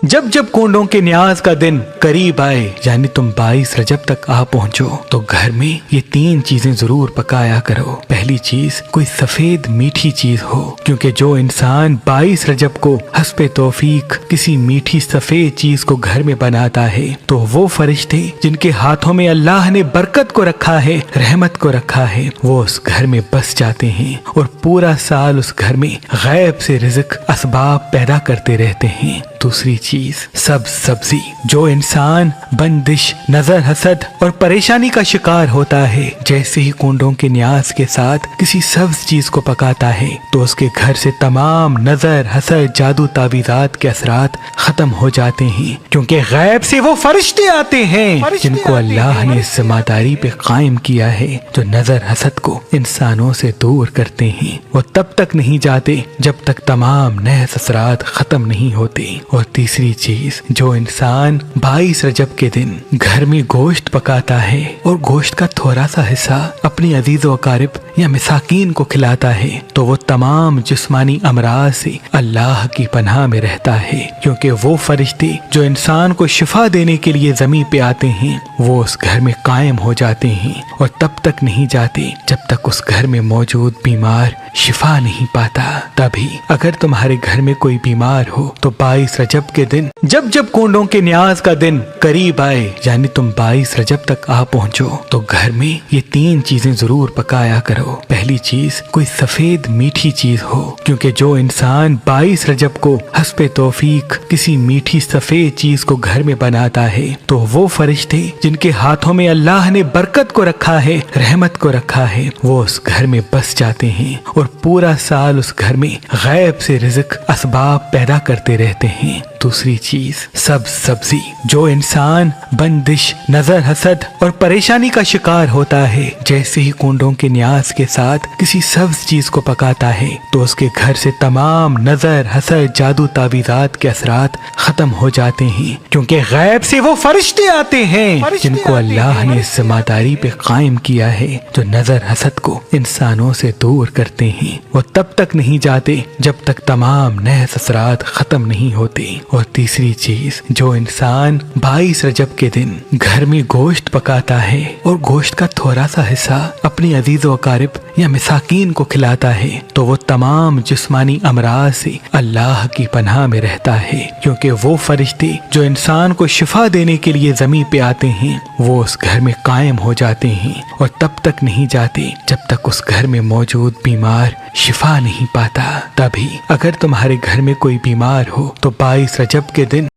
जब जब कोंडों के न्याज का दिन करीब आए, यानी तुम 22 रजब तक आ पहुंचो, तो घर में ये 3 चीजें जरूर पकाया करो। पहली चीज कोई सफेद मीठी चीज हो, क्योंकि जो इंसान 22 रजब को हस्बे तौफीक किसी मीठी सफेद चीज को घर में बनाता है, तो वो फरिश्ते जिनके हाथों में अल्लाह ने बरकत को रखा है, रहमत को रखा है, वो उस घर में बस जाते हैं और पूरा साल उस घर में गैब से रिज़्क असबाब पैदा करते रहते हैं। दूसरी चीज सब्जी, जो इंसान बंदिश, नजर, हसद और परेशानी का शिकार होता है, जैसे ही कोंडों के न्याज के साथ किसी सब्ज चीज को पकाता है, तो उसके घर से तमाम नजर, हसद, जादू, तावीज़ात के असरात खत्म हो जाते हैं, क्योंकि गैब से वो फरिश्ते आते हैं जिनको अल्लाह ने इस जिम्मेदारी पे कायम किया है, जो नजर, हसद को इंसानों से दूर करते हैं। वो तब तक नहीं जाते जब तक तमाम नहस असरात खत्म नहीं होते। और तीसरी चीज, जो इंसान 22 रजब के दिन घर में गोश्त पकाता है और गोश्त का थोड़ा सा हिस्सा अपनी अजीज व अकारिब या मिसाकीन को खिलाता है, तो वो तमाम जिस्मानी अमराज से अल्लाह की पनाह में रहता है, क्योंकि वो फरिश्ते जो इंसान को शिफा देने के लिए जमीन पे आते हैं, वो उस घर में कायम हो जाते हैं और तब तक नहीं जाते जब तक उस घर में मौजूद बीमार शिफा नहीं पाता। तभी अगर तुम्हारे घर में कोई बीमार हो, तो 22 रजब के दिन जब जब कोंडों के न्याज का दिन करीब आए, यानी तुम 22 रजब तक आ पहुंचो, तो घर में ये 3 चीजें जरूर पकाया करो। पहली चीज कोई सफेद मीठी चीज हो, क्योंकि जो इंसान 22 रजब को हस्बे तौफीक किसी मीठी सफेद चीज को घर में बनाता है, तो वो फरिश्ते जिनके हाथों में अल्लाह ने बरकत को रखा है, रहमत को रखा है, वो उस घर में बस जाते हैं और पूरा साल उस घर में गैब से रिज़्क असबाब पैदा करते रहते हैं। दूसरी चीज सब्जी, जो इंसान बंदिश, नजर, हसद और परेशानी का शिकार होता है, जैसे ही कोंडों के न्याज के साथ किसी सब्ज चीज को पकाता है, तो उसके घर से तमाम नजर, हसद, जादू, तावीज़ात के असरात खत्म हो जाते हैं, क्योंकि गैब से वो फरिश्ते आते हैं जिनको अल्लाह ने इस जिम्मेदारी पे कायम किया है, जो नजर, हसद को इंसानों से दूर करते हैं। वो तब तक नहीं जाते जब तक तमाम नहस असरात खत्म नहीं होते। और तीसरी चीज, जो इंसान 22 रजब के दिन घर में गोश्त पकाता है और गोश्त का थोड़ा सा हिस्सा अपनी अजीज व अकारिब या मिसाकीन को खिलाता है, तो वो तमाम जिस्मानी अमराज से अल्लाह की पनाह में रहता है, क्योंकि वो फरिश्ते जो इंसान को शिफा देने के लिए जमीन पे आते हैं, वो उस घर में कायम हो जाते हैं और तब तक नहीं जाते जब तक उस घर में मौजूद बीमार शिफा नहीं पाता। तभी अगर तुम्हारे घर में कोई बीमार हो, तो 22 रजब के दिन